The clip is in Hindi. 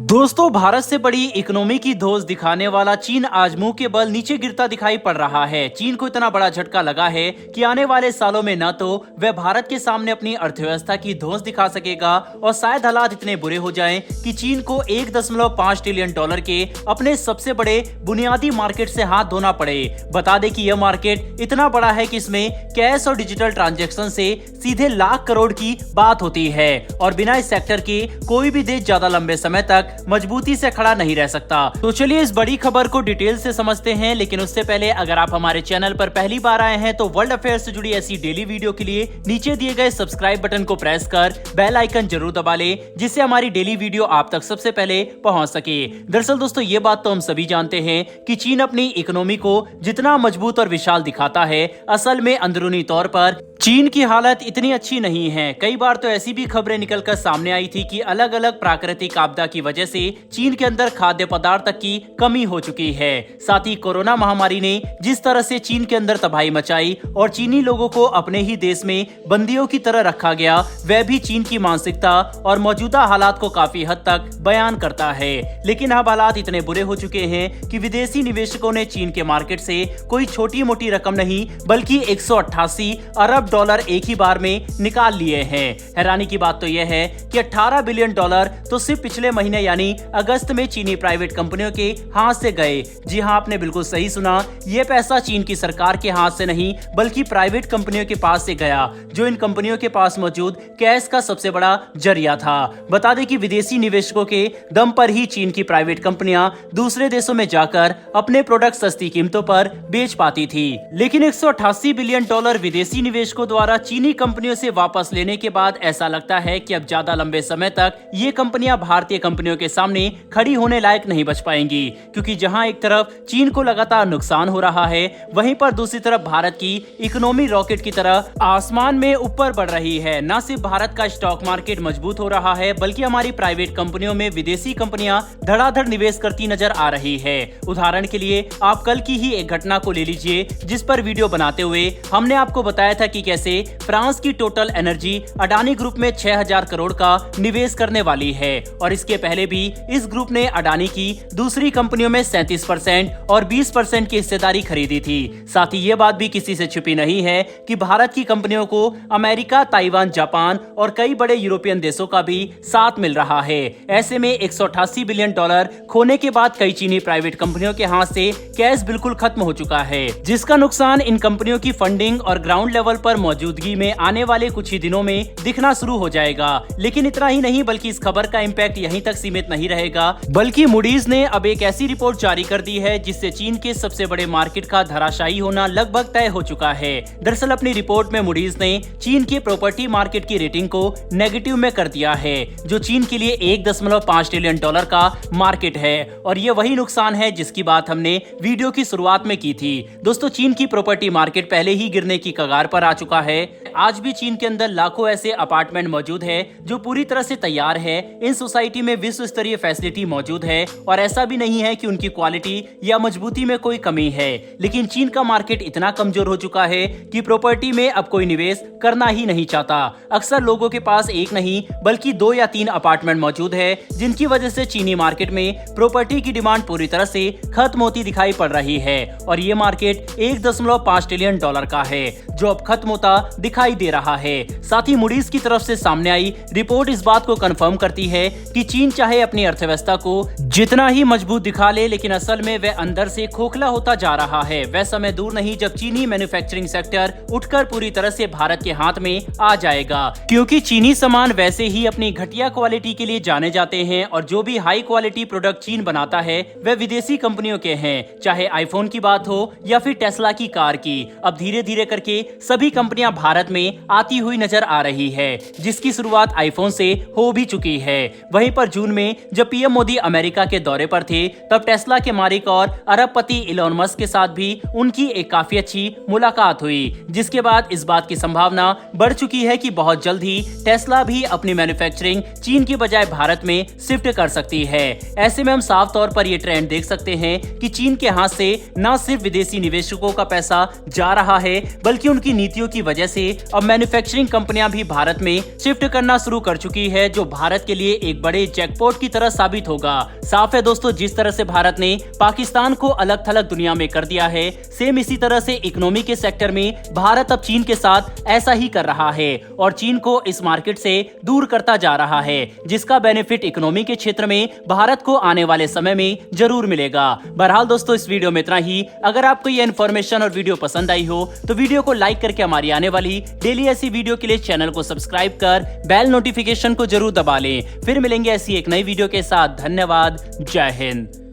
दोस्तों, भारत से बड़ी इकोनॉमी की धोस दिखाने वाला चीन आज मुंह के बल नीचे गिरता दिखाई पड़ रहा है। चीन को इतना बड़ा झटका लगा है कि आने वाले सालों में न तो वह भारत के सामने अपनी अर्थव्यवस्था की धोस दिखा सकेगा और शायद हालात इतने बुरे हो जाएं कि चीन को 1.5 ट्रिलियन डॉलर के अपने सबसे बड़े बुनियादी मार्केट से हाथ धोना पड़े। बता दें कि यह मार्केट इतना बड़ा है कि इसमें कैश और डिजिटल ट्रांजैक्शन से सीधे लाख करोड़ की बात होती है और बिना इस सेक्टर के कोई भी देश ज्यादा लंबे समय तक मजबूती से खड़ा नहीं रह सकता। तो चलिए इस बड़ी खबर को डिटेल से समझते हैं, लेकिन उससे पहले अगर आप हमारे चैनल पर पहली बार आए हैं तो वर्ल्ड अफेयर्स से जुड़ी ऐसी डेली वीडियो के लिए नीचे दिए गए सब्सक्राइब बटन को प्रेस कर बेल आइकन जरूर दबा ले, जिससे हमारी डेली वीडियो आप तक सबसे पहले पहुंच सके। दरअसल दोस्तों, ये बात तो हम सभी जानते हैं कि चीन अपनी इकोनॉमी को जितना मजबूत और विशाल दिखाता है, असल में अंदरूनी तौर पर चीन की हालत इतनी अच्छी नहीं है। कई बार तो ऐसी भी खबरें निकलकर सामने आई थी कि अलग अलग प्राकृतिक आपदा की वजह से चीन के अंदर खाद्य पदार्थ तक की कमी हो चुकी है। साथ ही कोरोना महामारी ने जिस तरह से चीन के अंदर तबाही मचाई और चीनी लोगों को अपने ही देश में बंदियों की तरह रखा गया, वह भी चीन की मानसिकता और मौजूदा हालात को काफी हद तक बयान करता है। लेकिन अब हालात इतने बुरे हो चुके हैं कि विदेशी निवेशकों ने चीन के मार्केट से कोई छोटी मोटी रकम नहीं बल्कि 188 अरब डॉलर एक ही बार में निकाल लिए हैं। हैरानी की बात तो यह है कि 18 बिलियन डॉलर तो सिर्फ पिछले महीने यानी अगस्त में चीनी प्राइवेट कंपनियों के हाथ से गए। जी हां, आपने बिल्कुल सही सुना, यह पैसा चीन की सरकार के हाथ से नहीं बल्कि प्राइवेट कंपनियों के पास से गया, जो इन कंपनियों के पास मौजूद कैश का सबसे बड़ा जरिया था। बता दें कि विदेशी निवेशकों के दम पर ही चीन की प्राइवेट कंपनियां दूसरे देशों में जाकर अपने प्रोडक्ट सस्ती कीमतों पर बेच पाती थी। लेकिन 188 बिलियन डॉलर विदेशी निवेशकों द्वारा चीनी कंपनियों से वापस लेने के बाद ऐसा लगता है कि अब ज्यादा लंबे समय तक ये कंपनियां भारतीय कंपनियों के सामने खड़ी होने लायक नहीं बच पाएंगी, क्योंकि जहां एक तरफ चीन को लगातार नुकसान हो रहा है, वहीं पर दूसरी तरफ भारत की इकोनॉमी रॉकेट की तरह आसमान में ऊपर बढ़ रही है। न सिर्फ भारत का स्टॉक मार्केट मजबूत हो रहा है, बल्कि हमारी प्राइवेट कंपनियों में विदेशी कंपनियां धड़ाधड़ निवेश करती नजर आ रही है। उदाहरण के लिए आप कल की ही एक घटना को ले लीजिए, जिस पर वीडियो बनाते हुए हमने आपको बताया था कि कैसे फ्रांस की टोटल एनर्जी अडानी ग्रुप में 6000 करोड़ का निवेश करने वाली है और इसके पहले भी इस ग्रुप ने अडानी की दूसरी कंपनियों में 37% और 20% की हिस्सेदारी खरीदी थी। साथ ही यह बात भी किसी से छुपी नहीं है कि भारत की कंपनियों को अमेरिका, ताइवान, जापान और कई बड़े यूरोपियन देशों का भी साथ मिल रहा है। ऐसे में 188 बिलियन डॉलर खोने के बाद कई चीनी प्राइवेट कंपनियों के हाथ से कैश बिल्कुल खत्म हो चुका है, जिसका नुकसान इन कंपनियों की फंडिंग और ग्राउंड लेवल पर मौजूदगी में आने वाले कुछ ही दिनों में दिखना शुरू हो जाएगा। लेकिन इतना ही नहीं, बल्कि इस खबर का इम्पैक्ट यहीं तक सीमित नहीं रहेगा, बल्कि मूडीज ने अब एक ऐसी रिपोर्ट जारी कर दी है जिससे चीन के सबसे बड़े मार्केट का धराशायी होना लगभग तय हो चुका है। दरअसल अपनी रिपोर्ट में मूडीज ने चीन के प्रॉपर्टी मार्केट की रेटिंग को नेगेटिव में कर दिया है, जो चीन के लिए 1.5 ट्रिलियन डॉलर का मार्केट है और ये वही नुकसान है जिसकी बात हमने वीडियो की शुरुआत में की थी। दोस्तों, चीन की प्रॉपर्टी मार्केट पहले ही गिरने की कगार पर आ चुका है। आज भी चीन के अंदर लाखों ऐसे अपार्टमेंट मौजूद है जो पूरी तरह से तैयार है। इन सोसाइटी में विश्व स्तरीय फैसिलिटी मौजूद है और ऐसा भी नहीं है कि उनकी क्वालिटी या मजबूती में कोई कमी है। लेकिन चीन का मार्केट इतना कमजोर हो चुका है कि प्रॉपर्टी में अब कोई निवेश करना ही नहीं चाहता। अक्सर लोगों के पास एक नहीं बल्कि 2 या 3 अपार्टमेंट मौजूद है, जिनकी वजह से चीनी मार्केट में प्रॉपर्टी की डिमांड पूरी तरह से खत्म होती दिखाई पड़ रही है और ये मार्केट 1.5 ट्रिलियन डॉलर का है, जो अब खत्म होता दिखाई दे रहा है। साथ ही मूडीज की तरफ से सामने आई रिपोर्ट इस बात को कंफर्म करती है कि चीन चाहे अपनी अर्थव्यवस्था को जितना ही मजबूत दिखा ले, लेकिन असल में वह अंदर से खोखला होता जा रहा है। वह समय दूर नहीं जब चीनी मैन्युफैक्चरिंग सेक्टर उठकर पूरी तरह से भारत के हाथ में आ जाएगा, क्योंकि चीनी सामान वैसे ही अपनी घटिया क्वालिटी के लिए जाने जाते हैं और जो भी हाई क्वालिटी प्रोडक्ट चीन बनाता है वह विदेशी कंपनियों के हैं, चाहे आईफोन की बात हो या फिर टेस्ला की कार की। अब धीरे धीरे करके सभी कंपनियां भारत में आती हुई नजर आ रही है, जिसकी शुरुआत आईफोन से हो भी चुकी है। वहीं पर जून में जब पीएम मोदी अमेरिका के दौरे पर थे तब टेस्ला के मालिक और अरबपति इलॉन मस्क के साथ भी उनकी एक काफी अच्छी मुलाकात हुई, जिसके बाद इस बात की संभावना बढ़ चुकी है कि बहुत जल्द ही टेस्ला भी अपनी मैन्युफैक्चरिंग चीन की बजाय भारत में शिफ्ट कर सकती है। ऐसे में हम साफ तौर पर यह ट्रेंड देख सकते हैं कि चीन के हाथ से न सिर्फ विदेशी निवेशकों का पैसा जा रहा है बल्कि उनकी नीतियों की वजह से अब मैन्युफैक्चरिंग कंपनियां भी भारत में शिफ्ट करना शुरू कर चुकी है, जो भारत के लिए एक बड़े जैकपॉट की तरह साबित होगा। साफ है दोस्तों, जिस तरह से भारत ने पाकिस्तान को अलग थलग दुनिया में कर दिया है, सेम इसी तरह से इकोनॉमी के सेक्टर में भारत अब चीन के साथ ऐसा ही कर रहा है और चीन को इस मार्केट से दूर करता जा रहा है, जिसका बेनिफिट इकोनॉमी के क्षेत्र में भारत को आने वाले समय में जरूर मिलेगा। बहरहाल दोस्तों, इस वीडियो में इतना ही। अगर आपको ये इन्फॉर्मेशन और वीडियो पसंद आई हो तो वीडियो को लाइक करके हमारी आने वाली डेली ऐसी वीडियो के लिए चैनल को सब्सक्राइब कर बेल नोटिफिकेशन को जरूर दबा लें। फिर मिलेंगे ऐसी एक नई वीडियो के साथ। धन्यवाद। जय हिंद।